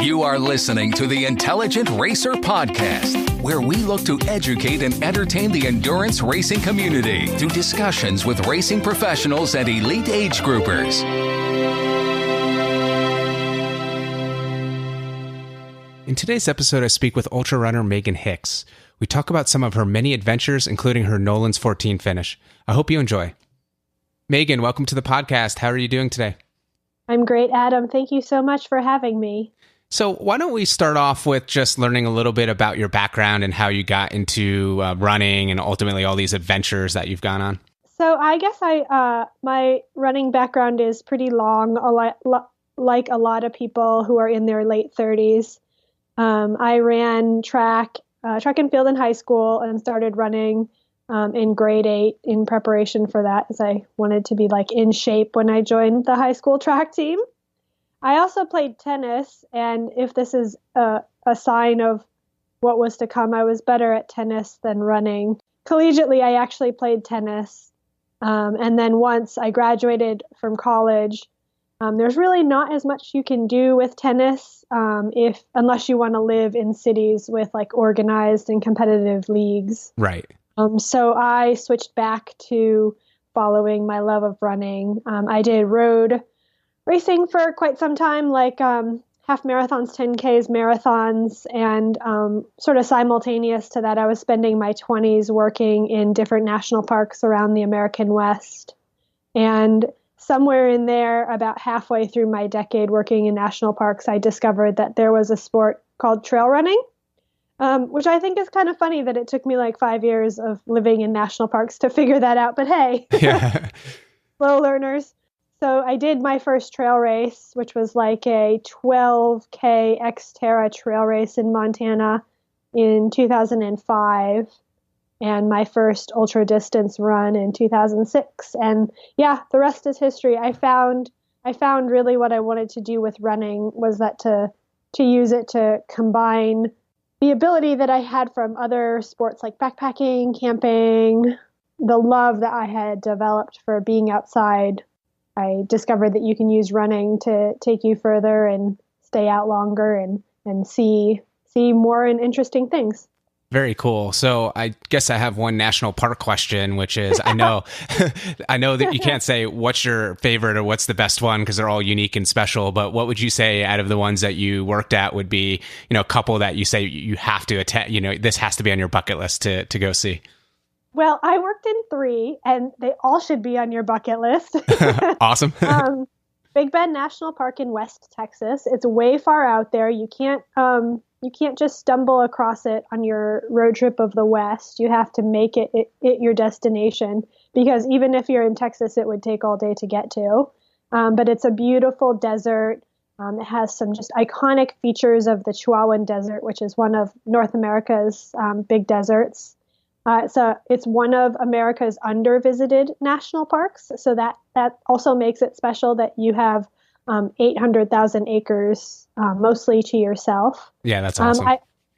You are listening to the Intelligent Racer Podcast, where we look to educate and entertain the endurance racing community through discussions with racing professionals and elite age groupers. In today's episode, I speak with ultra runner Meghan Hicks. We talk about some of her many adventures, including her Nolan's 14 finish. I hope you enjoy. Meghan, welcome to the podcast. How are you doing today? I'm great, Adam. Thank you so much for having me. So why don't we start off with just learning a little bit about your background and how you got into running and ultimately all these adventures that you've gone on? So I guess my running background is pretty long, like a lot of people who are in their late 30s. I ran track and field in high school and started running in grade 8 in preparation for that, as I wanted to be in shape when I joined the high school track team. I also played tennis, and if this is a sign of what was to come, I was better at tennis than running. Collegiately, I actually played tennis, and then once I graduated from college, there's really not as much you can do with tennis unless you want to live in cities with organized and competitive leagues. Right. So I switched back to following my love of running. I did road racing for quite some time, half marathons, 10Ks, marathons, and sort of simultaneous to that, I was spending my 20s working in different national parks around the American West. And somewhere in there, about halfway through my decade working in national parks, I discovered that there was a sport called trail running, which I think is kind of funny that it took me 5 years of living in national parks to figure that out. But hey, yeah. Slow learners. So I did my first trail race, which was a 12K Xterra trail race in Montana in 2005, and my first ultra distance run in 2006. And yeah, the rest is history. I found really what I wanted to do with running was that to use it to combine the ability that I had from other sports like backpacking, camping, the love that I had developed for being outside. I discovered that you can use running to take you further and stay out longer and see more and interesting things. Very cool. So I guess I have one national park question, which is, I know that you can't say what's your favorite or what's the best one because they're all unique and special, but what would you say out of the ones that you worked at would be, a couple that you say you have to attend, this has to be on your bucket list to go see? Well, I worked in 3, and they all should be on your bucket list. Awesome. Big Bend National Park in West Texas. It's way far out there. You can't just stumble across it on your road trip of the West. You have to make it your destination, because even if you're in Texas, it would take all day to get to. But it's a beautiful desert. It has some just iconic features of the Chihuahuan Desert, which is one of North America's big deserts. It's one of America's under-visited national parks, so that also makes it special that you have 800,000 acres, mostly to yourself. Yeah, that's awesome.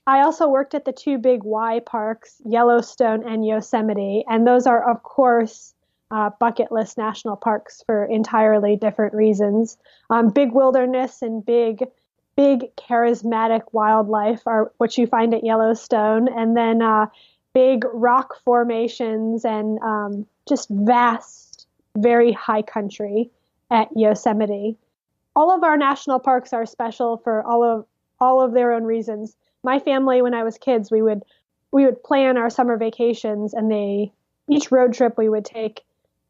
I also worked at the 2 big Y parks, Yellowstone and Yosemite, and those are, of course, bucket list national parks for entirely different reasons. Big wilderness and big charismatic wildlife are what you find at Yellowstone, and then big rock formations and just vast, very high country at Yosemite. All of our national parks are special for all of their own reasons. My family, when I was kids, we would plan our summer vacations, and each road trip we would take,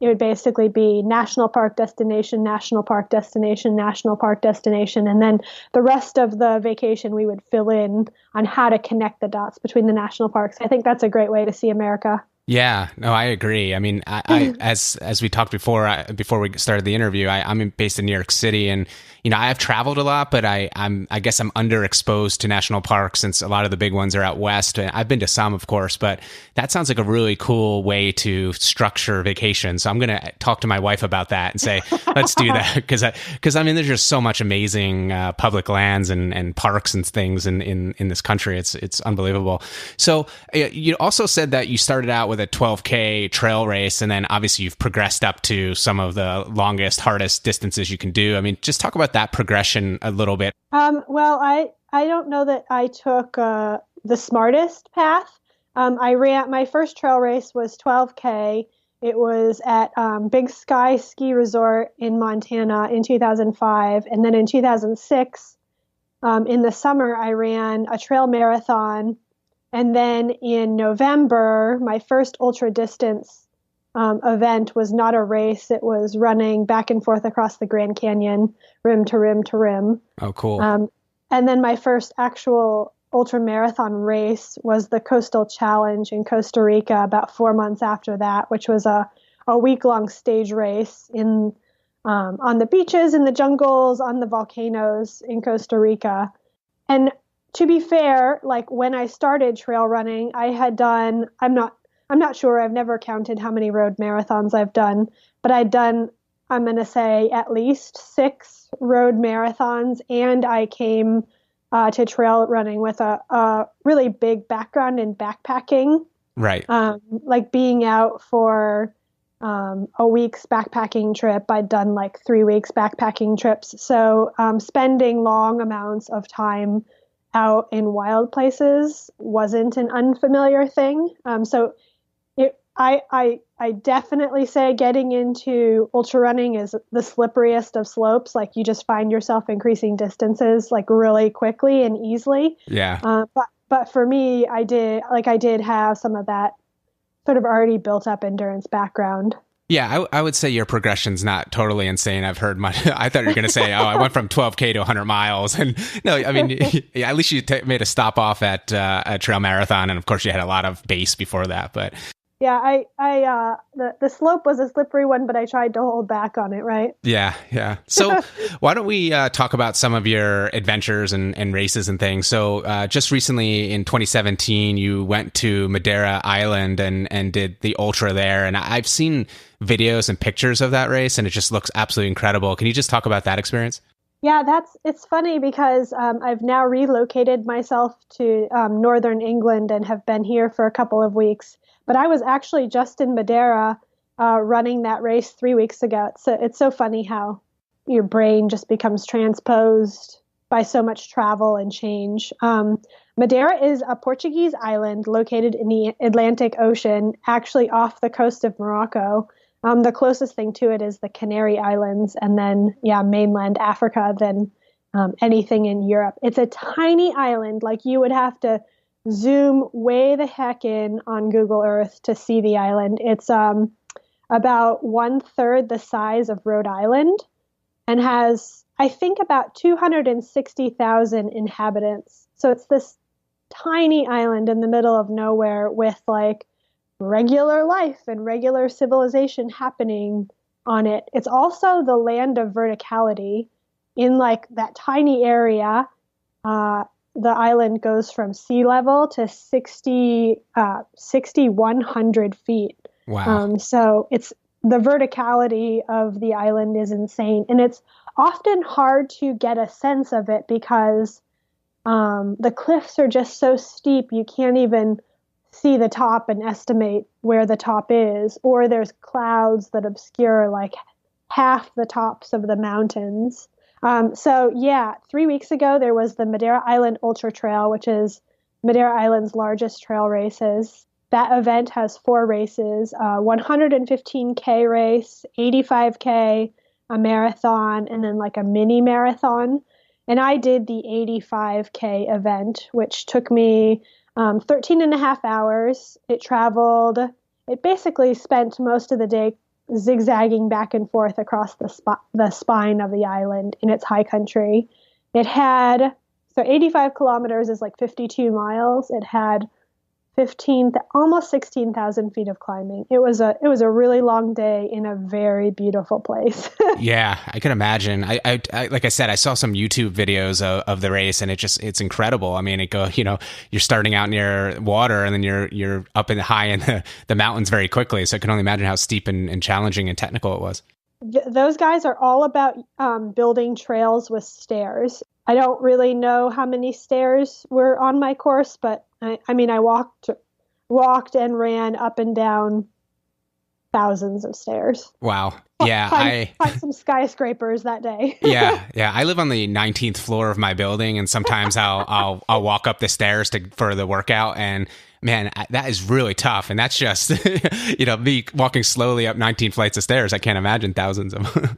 it would basically be national park destination, national park destination, national park destination. And then the rest of the vacation, we would fill in on how to connect the dots between the national parks. I think that's a great way to see America. Yeah, no, I agree. I mean, I as we talked before we started the interview, I'm based in New York City, and I have traveled a lot, but I guess I'm underexposed to national parks since a lot of the big ones are out west. And I've been to some, of course, but that sounds like a really cool way to structure vacation. So I'm going to talk to my wife about that and say, let's do that, because there's just so much amazing public lands and parks and things in this country. It's unbelievable. So you also said that you started out with with a 12K trail race, and then obviously you've progressed up to some of the longest, hardest distances you can do. I mean, just talk about that progression a little bit. Well, I don't know that I took the smartest path. I ran my first trail race was 12K. It was at Big Sky Ski Resort in Montana in 2005. And then in 2006, in the summer, I ran a trail marathon. And then in November, my first ultra distance event was not a race. It was running back and forth across the Grand Canyon, rim to rim to rim. Oh, cool. And then my first actual ultra marathon race was the Coastal Challenge in Costa Rica about 4 months after that, which was a week-long stage race in on the beaches, in the jungles, on the volcanoes in Costa Rica. And to be fair, like when I started trail running, I had done, I'm not sure, I've never counted how many road marathons I've done, but I'd done, I'm going to say at least 6 road marathons, and I came to trail running with a really big background in backpacking. Right. Like being out for a week's backpacking trip. I'd done like 3 weeks backpacking trips. So spending long amounts of time out in wild places wasn't an unfamiliar thing. So I definitely say getting into ultra running is the slipperiest of slopes. Like you just find yourself increasing distances like really quickly and easily. Yeah. But for me, I did have some of that sort of already built up endurance background. Yeah, I would say your progression's not totally insane. I've heard much. I thought you were going to say, oh, I went from 12K to 100 miles. And no, I mean, at least you made a stop off at a trail marathon. And of course, you had a lot of base before that. But yeah, the slope was a slippery one, but I tried to hold back on it, right? Yeah. So why don't we talk about some of your adventures and races and things? So just recently in 2017, you went to Madeira Island and did the ultra there. And I've seen videos and pictures of that race, and it just looks absolutely incredible. Can you just talk about that experience? Yeah, it's funny because I've now relocated myself to northern England and have been here for a couple of weeks. But I was actually just in Madeira running that race 3 weeks ago. It's so funny how your brain just becomes transposed by so much travel and change. Madeira is a Portuguese island located in the Atlantic Ocean, actually off the coast of Morocco. The closest thing to it is the Canary Islands, and then, mainland Africa, than anything in Europe. It's a tiny island, like you would have to zoom way the heck in on Google Earth to see the island. It's about 1/3 the size of Rhode Island and has, I think, about 260,000 inhabitants. So it's this tiny island in the middle of nowhere with like regular life and regular civilization happening on it. It's also the land of verticality. In like that tiny area, the island goes from sea level to 6,100 feet. Wow. So it's the verticality of the island is insane. And it's often hard to get a sense of it because the cliffs are just so steep, you can't even see the top and estimate where the top is. Or there's clouds that obscure like half the tops of the mountains. 3 weeks ago, there was the Madeira Island Ultra-Trail, which is Madeira Island's largest trail races. That event has 4 races, 115K race, 85K, a marathon, and then like a mini marathon. And I did the 85K event, which took me 13 and a half hours. It basically spent most of the day zigzagging back and forth across the spine of the island in its high country. It had, so 85 kilometers is like 52 miles. It had almost 16,000 feet of climbing. It was a really long day in a very beautiful place. Yeah, I can imagine. I like I said, I saw some YouTube videos of the race, and it's incredible. I mean, you're starting out near water, and then you're up high in the mountains very quickly. So I can only imagine how steep and challenging and technical it was. Those guys are all about building trails with stairs. I don't really know how many stairs were on my course, but I walked and ran up and down thousands of stairs. Wow. Yeah, find some skyscrapers that day. yeah. I live on the 19th floor of my building, and sometimes I'll walk up the stairs for the workout, and man, that is really tough. And that's just me walking slowly up 19 flights of stairs. I can't imagine thousands of them.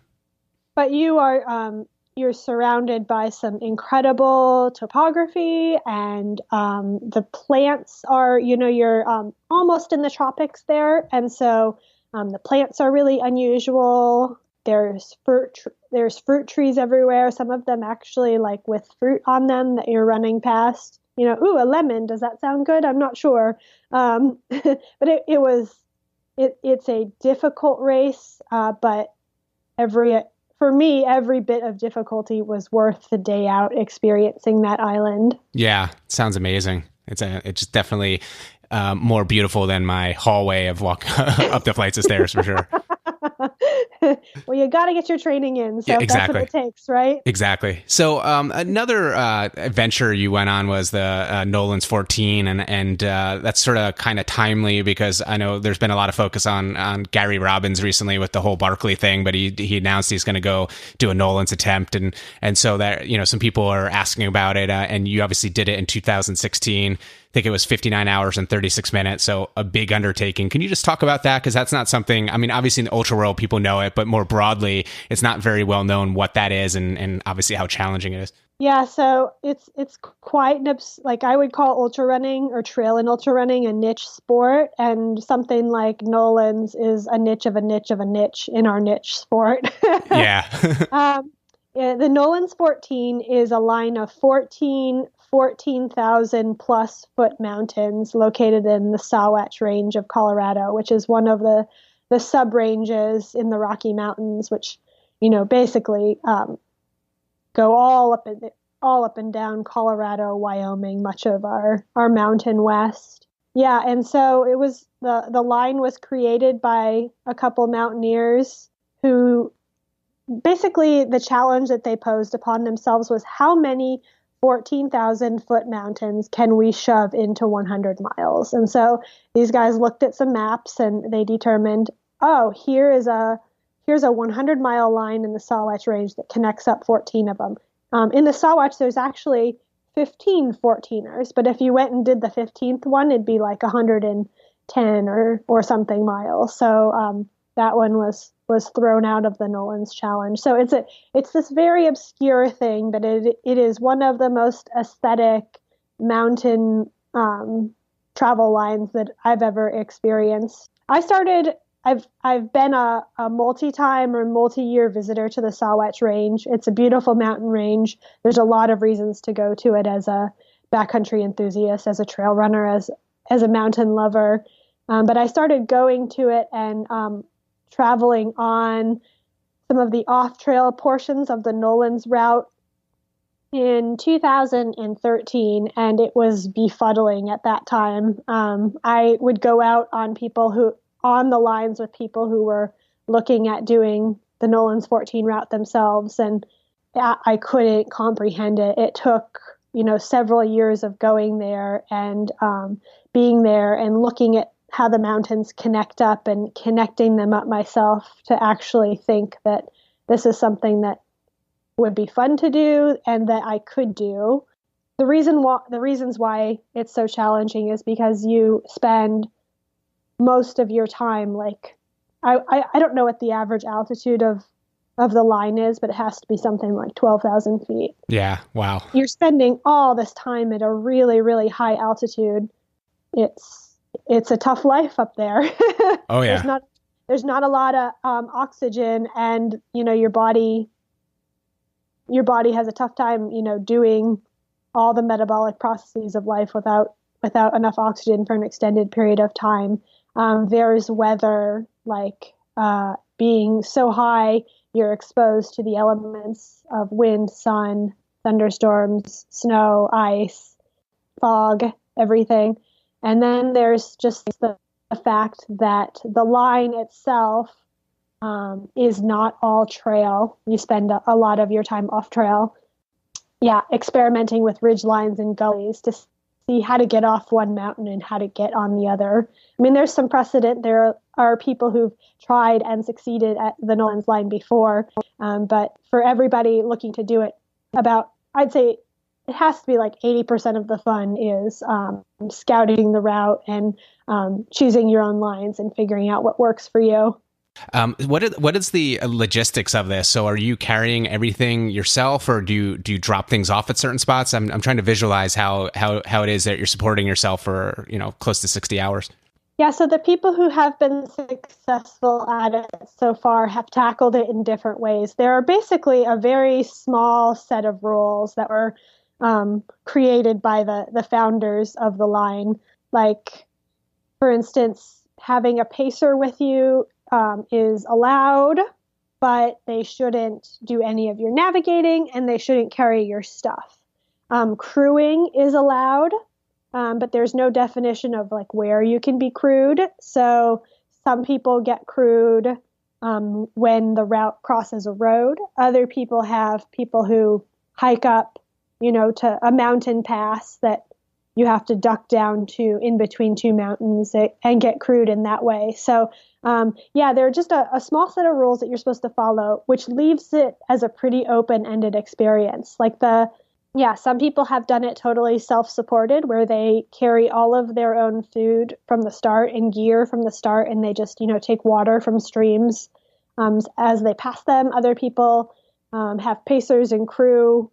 But you're surrounded by some incredible topography, and the plants are, you're almost in the tropics there, and so the plants are really unusual. There's fruit trees everywhere. Some of them actually like with fruit on them that you're running past. Ooh, a lemon. Does that sound good? I'm not sure. But it's a difficult race. But for me, every bit of difficulty was worth the day out experiencing that island. Yeah, sounds amazing. It's definitely more beautiful than my hallway of walk up the flights of stairs, for sure. Well, you got to get your training in, so exactly. That's what it takes, right? Exactly. So another adventure you went on was the Nolan's 14, and that's sort of kind of timely because I know there's been a lot of focus on Gary Robbins recently with the whole Barkley thing, but he announced he's going to go do a Nolan's attempt, and so that some people are asking about it, and you obviously did it in 2016. I think it was 59 hours and 36 minutes. So a big undertaking. Can you just talk about that? Because that's not something, I mean, obviously in the ultra world, people know it, but more broadly, it's not very well known what that is and obviously how challenging it is. Yeah, so it's quite like I would call ultra running or trail and ultra running a niche sport, and something like Nolan's is a niche of a niche of a niche in our niche sport. Yeah. The Nolan's 14 is a line of 14,000 plus foot mountains located in the Sawatch Range of Colorado, which is one of the sub-ranges in the Rocky Mountains, which, basically go all up and down Colorado, Wyoming, much of our Mountain West. Yeah, and so it was the line was created by a couple mountaineers who basically the challenge that they posed upon themselves was how many 14,000 foot mountains can we shove into 100 miles? And so these guys looked at some maps and they determined, here's a 100-mile line in the Sawatch Range that connects up 14 of them. In the Sawatch, there's actually 15 14ers, but if you went and did the 15th one, it'd be like 110 or something miles. So that one was thrown out of the Nolan's challenge. So it's this very obscure thing, but it is one of the most aesthetic mountain travel lines that I've ever experienced. I've been a multi-time or multi-year visitor to the Sawatch Range. It's a beautiful mountain range. There's a lot of reasons to go to it as a backcountry enthusiast, as a trail runner, as a mountain lover. But I started going to it and traveling on some of the off-trail portions of the Nolan's route in 2013, and it was befuddling at that time. I would go out on the lines with people who were looking at doing the Nolan's 14 route themselves, and I couldn't comprehend it. It took, several years of going there and being there and looking at how the mountains connect up and connecting them up myself to actually think that this is something that would be fun to do and that I could do. The reasons why it's so challenging is because you spend most of your time, like, I don't know what the average altitude of the line is, but it has to be something like 12,000 feet. Yeah. Wow. You're spending all this time at a really, really high altitude. It's a tough life up there. Oh yeah. There's not a lot of oxygen, and your body has a tough time doing all the metabolic processes of life without enough oxygen for an extended period of time. There's weather, like being so high, you're exposed to the elements of wind, sun, thunderstorms, snow, ice, fog, everything. And then there's just the fact that the line itself is not all trail. You spend a lot of your time off trail. Yeah, experimenting with ridge lines and gullies to see how to get off one mountain and how to get on the other. I mean, there's some precedent. There are people who've tried and succeeded at the Nolan's line before. But for everybody looking to do it, I'd say it has to be like 80% of the fun is scouting the route and choosing your own lines and figuring out what works for you. What is the logistics of this? So are you carrying everything yourself, or do you drop things off at certain spots? I'm trying to visualize how it is that you're supporting yourself for, close to 60 hours. Yeah, so the people who have been successful at it so far have tackled it in different ways. There are basically a very small set of rules that were created by the founders of the line. Like, for instance, having a pacer with you is allowed, but they shouldn't do any of your navigating and they shouldn't carry your stuff. Crewing is allowed, but there's no definition of like where you can be crewed. So some people get crewed when the route crosses a road. Other people have people who hike up, to a mountain pass that you have to duck down to in between two mountains and get crewed in that way. So, there are just a small set of rules that you're supposed to follow, which leaves it as a pretty open-ended experience. Some people have done it totally self-supported, where they carry all of their own food from the start and gear from the start, and they just, take water from streams as they pass them. Other people have pacers and crew,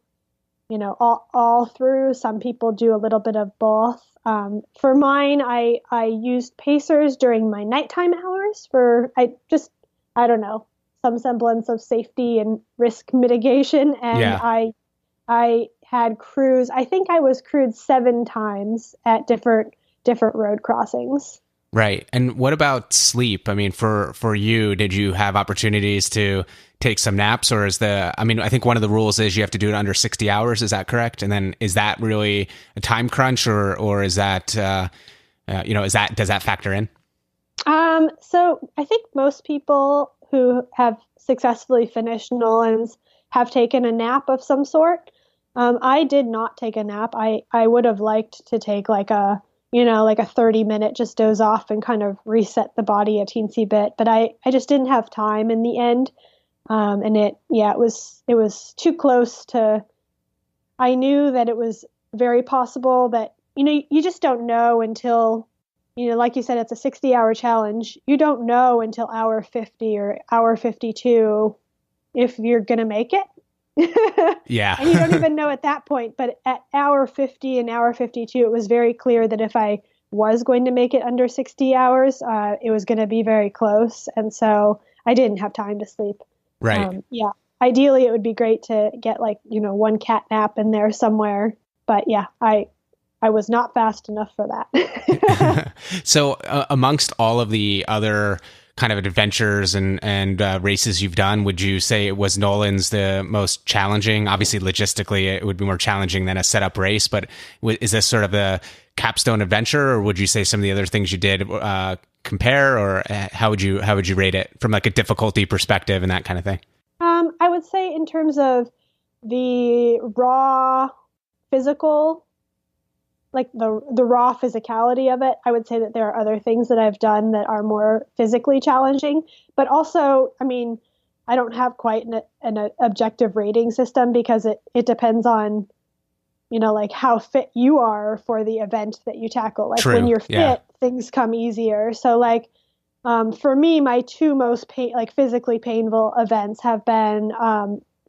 all through. Some people do a little bit of both. For mine, I used pacers during my nighttime hours I don't know, some semblance of safety and risk mitigation. And I had crews. I think I was crewed 7 times at different road crossings. Right. And what about sleep? I mean, for you, did you have opportunities to take some naps, or I think one of the rules is you have to do it under 60 hours. Is that correct? And then is that really a time crunch, or is that, does that factor in? So I think most people who have successfully finished Nolan's have taken a nap of some sort. I did not take a nap. I would have liked to take like a 30-minute just doze off and kind of reset the body a teensy bit, but I just didn't have time in the end. And it was too close to, I knew that it was very possible that, you just don't know until, like you said, it's a 60-hour challenge. You don't know until hour 50 or hour 52 if you're going to make it. Yeah. And you don't even know at that point. But at hour 50 and hour 52, it was very clear that if I was going to make it under 60 hours, it was going to be very close. And so I didn't have time to sleep. Right. Ideally, it would be great to get one cat nap in there somewhere. But yeah, I was not fast enough for that. So amongst all of the other kind of adventures and races you've done, would you say it was Nolan's the most challenging? Obviously, logistically, it would be more challenging than a setup race, but is this sort of the capstone adventure, or would you say some of the other things you did compare, or how would you rate it from like a difficulty perspective and that kind of thing? I would say in terms of the raw physical, like the raw physicality of it, I would say that there are other things that I've done that are more physically challenging. But also, I mean, I don't have quite an objective rating system, because it depends on, like how fit you are for the event that you tackle. Like, when you're fit, things come easier. So for me, my 2 most physically painful events have been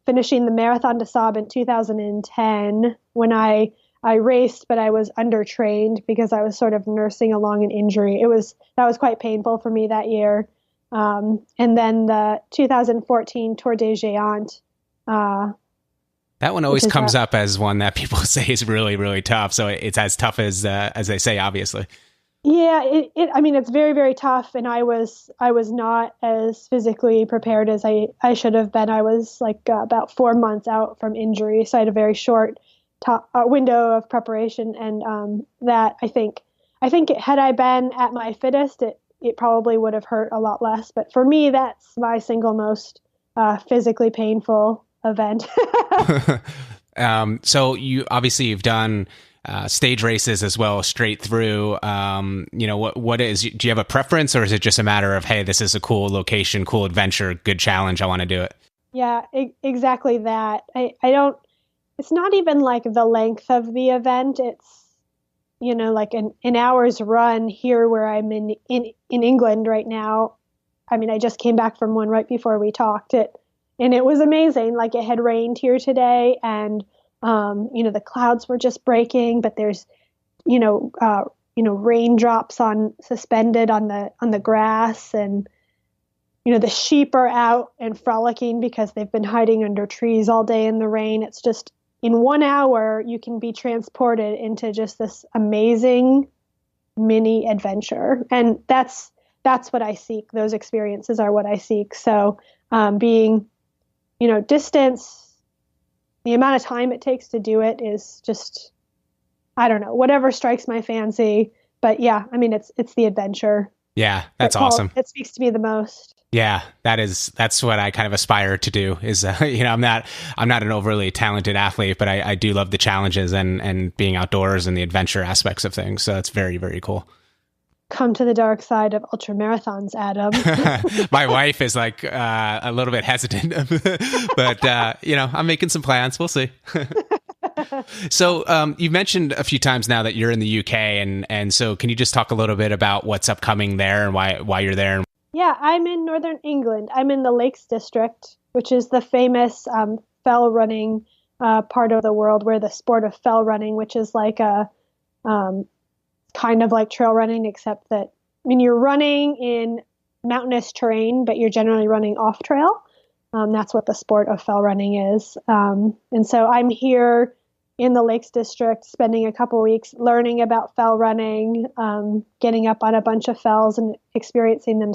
finishing the Marathon des Sables in 2010, when I raced, but I was undertrained because I was sort of nursing along an injury. That was quite painful for me that year. And then the 2014 Tour des Géants. That one always comes up as one that people say is really, really tough. So it's as tough as they say, obviously. Yeah, it's very, very tough. And I was not as physically prepared as I should have been. I was about 4 months out from injury. So I had a very short window of preparation, and that I think had I been at my fittest, it probably would have hurt a lot less. But for me, that's my single most physically painful event. So you've done stage races as well as straight through. What is, do you have a preference, or is it just a matter of, hey, this is a cool location, cool adventure, good challenge, I want to do it? Yeah, exactly that. I don't, it's not even like the length of the event. It's, like an hour's run here where I'm in England right now. I mean, I just came back from one right before we talked and it was amazing. Like, it had rained here today, and the clouds were just breaking, but there's raindrops suspended on the grass, and the sheep are out and frolicking because they've been hiding under trees all day in the rain. It's just, in 1 hour you can be transported into just this amazing mini adventure, and that's what I seek. Those experiences are what I seek. So being, distance, the amount of time it takes to do it is just, I don't know, whatever strikes my fancy. But yeah, I mean, it's the adventure. Yeah, that's awesome. It speaks to me the most. Yeah, that's what I kind of aspire to do is, I'm not an overly talented athlete, but I do love the challenges and being outdoors and the adventure aspects of things. So that's very, very cool. Come to the dark side of ultra marathons, Adam. My wife is like a little bit hesitant, but I'm making some plans. We'll see. So you mentioned a few times now that you're in the UK, and so can you just talk a little bit about what's upcoming there and why you're there? Yeah, I'm in Northern England. I'm in the Lakes District, which is the famous fell running part of the world, where the sport of fell running, which is like a kind of like trail running, except that, you're running in mountainous terrain, but you're generally running off trail. That's what the sport of fell running is. And so I'm here in the Lakes District, spending a couple weeks learning about fell running, getting up on a bunch of fells and experiencing them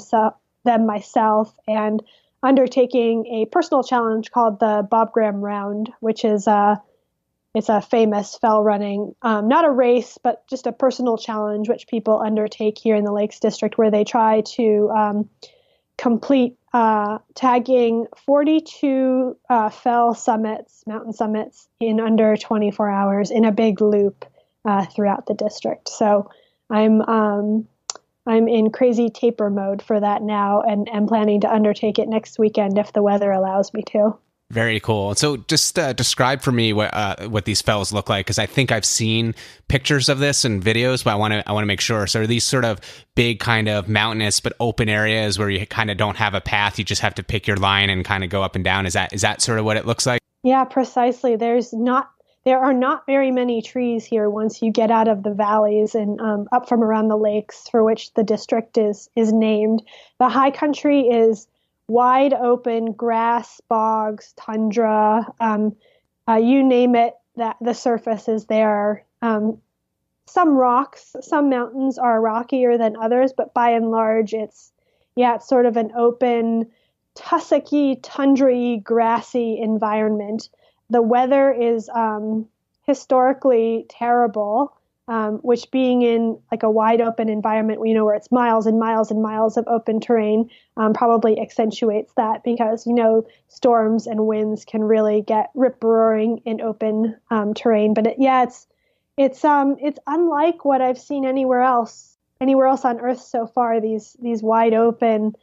myself, and undertaking a personal challenge called the Bob Graham Round, which is it's a famous fell running, not a race, but just a personal challenge, which people undertake here in the Lakes District, where they try to complete tagging 42 mountain summits in under 24 hours in a big loop throughout the district. So I'm in crazy taper mode for that now, and am planning to undertake it next weekend if the weather allows me to. Very cool. So just describe for me what these fells look like, because I think I've seen pictures of this and videos, but I want to make sure. So are these sort of big kind of mountainous but open areas where you kind of don't have a path, you just have to pick your line and kind of go up and down? Is that sort of what it looks like? Yeah, precisely. There are not very many trees here once you get out of the valleys and up from around the lakes, for which the district is named. The high country is wide open grass, bogs, tundra, you name it, that the surface is there. Some rocks, some mountains are rockier than others, but by and large, it's sort of an open, tussocky, tundra-y, grassy environment. The weather is historically terrible, which, being in like a wide open environment, where it's miles and miles and miles of open terrain, probably accentuates that, because, storms and winds can really get rip-roaring in open terrain. But it's unlike what I've seen anywhere else on Earth so far, these wide open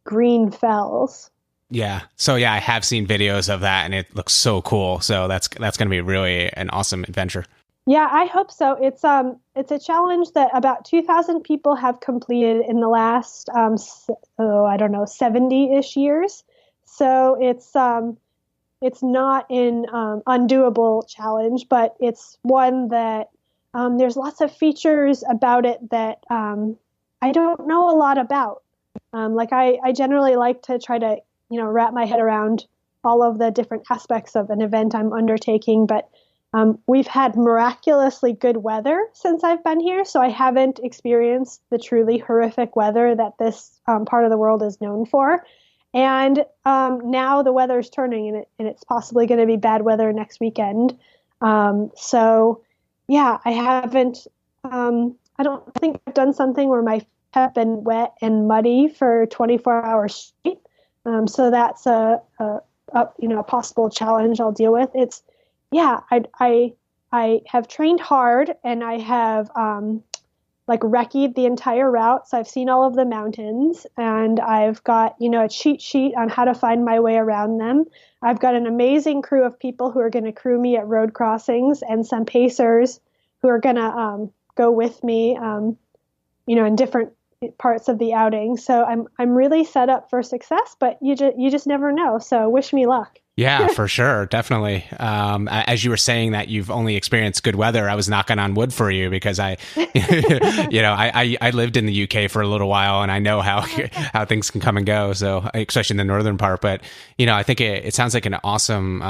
green fells. Yeah. So I have seen videos of that, and it looks so cool. So that's going to be really an awesome adventure. Yeah, I hope so. It's a challenge that about 2,000 people have completed in the last 70-ish years. So it's not an undoable challenge, but it's one that there's lots of features about it that I don't know a lot about. I generally like to try to wrap my head around all of the different aspects of an event I'm undertaking, but we've had miraculously good weather since I've been here, so I haven't experienced the truly horrific weather that this part of the world is known for. And now the weather's turning, and it's possibly going to be bad weather next weekend. I haven't. I don't think I've done something where my feet have been wet and muddy for 24 hours straight. So that's a possible challenge I'll deal with. I I have trained hard, and I have like recce'd the entire route. So I've seen all of the mountains, and I've got, a cheat sheet on how to find my way around them. I've got an amazing crew of people who are going to crew me at road crossings, and some pacers who are going to go with me, in different parts of the outing. So I'm really set up for success, but you just never know. So wish me luck. Yeah, for sure. Definitely. As you were saying that you've only experienced good weather, I was knocking on wood for you because I lived in the UK for a little while, and I know how things can come and go. So especially in the northern part, but I think it sounds like an awesome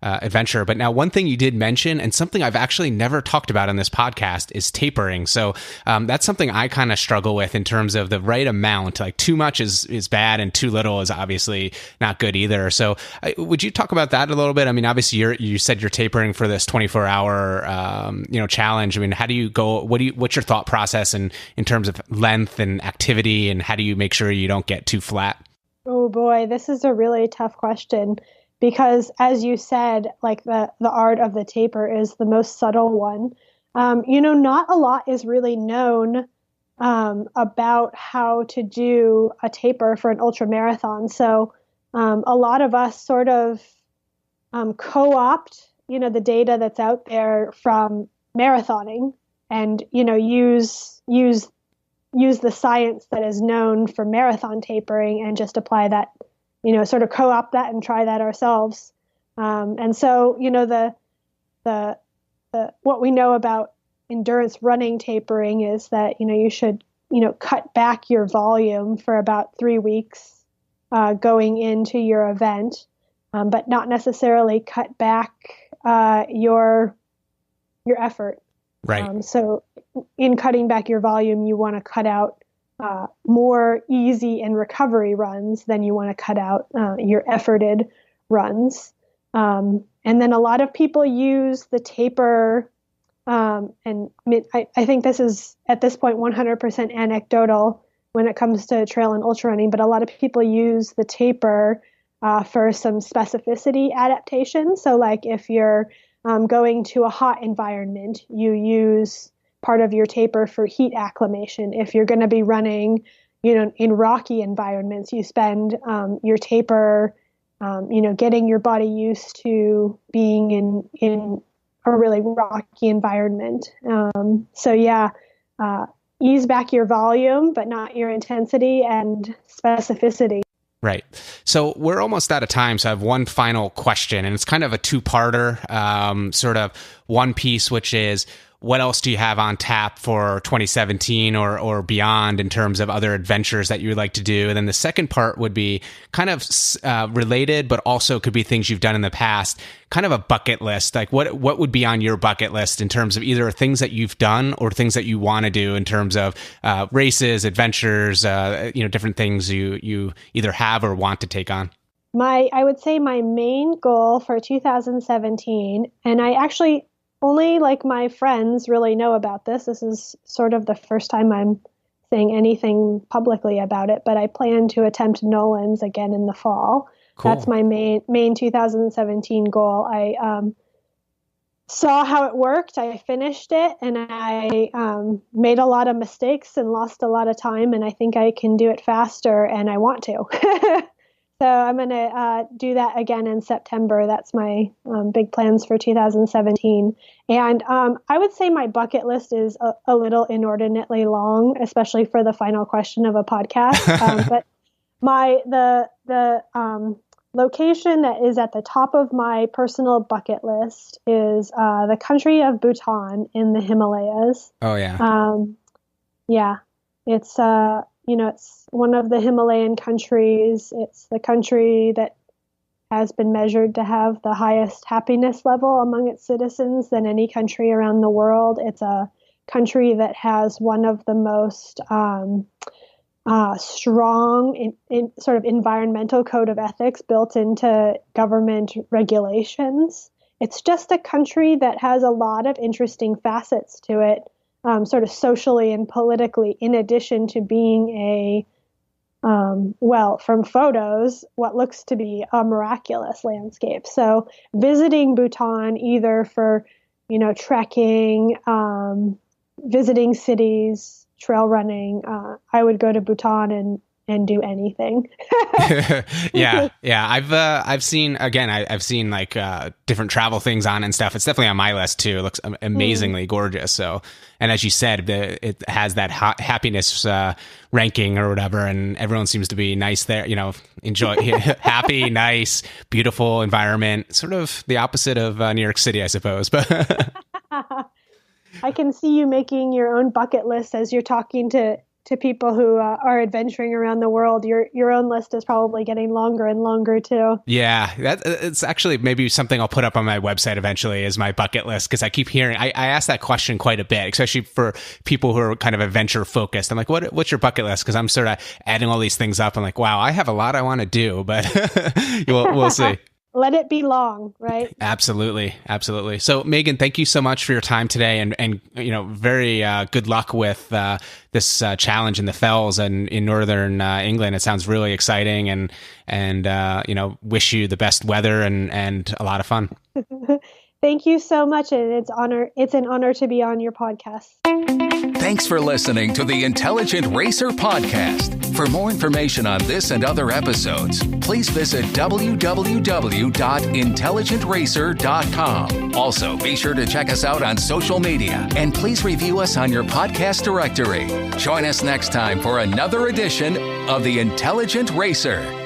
adventure. But now one thing you did mention, and something I've actually never talked about on this podcast, is tapering. So that's something I kind of struggle with in terms of the right amount. Like too much is bad, and too little is obviously not good either. So would you talk about that a little bit? I mean, obviously you said you're tapering for this 24-hour challenge. I mean, how do you go? What's your thought process in terms of length and activity, and how do you make sure you don't get too flat? Oh boy, this is a really tough question, because as you said, like the art of the taper is the most subtle one. Not a lot is really known about how to do a taper for an ultra marathon. So a lot of us sort of co-opt, the data that's out there from marathoning, and use the science that is known for marathon tapering and just apply that, sort of co-opt that and try that ourselves. And so, the what we know about endurance running tapering is that, you should, cut back your volume for about 3 weeks going into your event, but not necessarily cut back your effort. Right. So in cutting back your volume, you want to cut out more easy and recovery runs than you want to cut out your efforted runs. And then a lot of people use the taper, and I think this is at this point 100% anecdotal when it comes to trail and ultra running, but a lot of people use the taper for some specificity adaptation. So like if you're going to a hot environment, you use part of your taper for heat acclimation. If you're going to be running, in rocky environments, you spend your taper, getting your body used to being in a really rocky environment. Ease back your volume, but not your intensity and specificity. Right. So we're almost out of time. So I have one final question, and it's kind of a two-parter, sort of one piece, which is, what else do you have on tap for 2017 or beyond in terms of other adventures that you would like to do? And then the second part would be kind of related, but also could be things you've done in the past, kind of a bucket list. Like what would be on your bucket list in terms of either things that you've done or things that you want to do in terms of races, adventures, different things you either have or want to take on? I would say my main goal for 2017, and I actually only like my friends really know about this. This is sort of the first time I'm saying anything publicly about it, but I plan to attempt Nolan's again in the fall. Cool. That's my main 2017 goal. I saw how it worked. I finished it, and I made a lot of mistakes and lost a lot of time, and I think I can do it faster, and I want to. So I'm going to do that again in September. That's my big plans for 2017. And I would say my bucket list is a little inordinately long, especially for the final question of a podcast. But the location that is at the top of my personal bucket list is the country of Bhutan in the Himalayas. Oh, yeah. Yeah. It's it's one of the Himalayan countries. It's the country that has been measured to have the highest happiness level among its citizens than any country around the world. It's a country that has one of the most strong in sort of environmental code of ethics built into government regulations. It's just a country that has a lot of interesting facets to it. Sort of socially and politically, in addition to being from photos, what looks to be a miraculous landscape. So visiting Bhutan, either for, trekking, visiting cities, trail running, I would go to Bhutan and do anything. Yeah. I've seen like different travel things on and stuff. It's definitely on my list too. It looks amazingly gorgeous. So, and as you said, it has that happiness ranking or whatever, and everyone seems to be nice there. Enjoy happy, nice, beautiful environment. Sort of the opposite of New York City, I suppose. But I can see you making your own bucket list as you're talking to people who are adventuring around the world. Your own list is probably getting longer and longer too. Yeah, it's actually maybe something I'll put up on my website eventually is my bucket list, because I keep hearing, I ask that question quite a bit, especially for people who are kind of adventure focused. I'm like, what's your bucket list? Because I'm sort of adding all these things up. I'm like, wow, I have a lot I want to do, but we'll see. Let it be long, right? Absolutely. So, Meghan, thank you so much for your time today, and very good luck with this challenge in the fells and in northern England. It sounds really exciting, and wish you the best weather and a lot of fun. Thank you so much, and it's an honor to be on your podcast. Thanks for listening to the Intelligent Racer podcast. For more information on this and other episodes, please visit www.intelligentracer.com. Also, be sure to check us out on social media, and please review us on your podcast directory. Join us next time for another edition of the Intelligent Racer.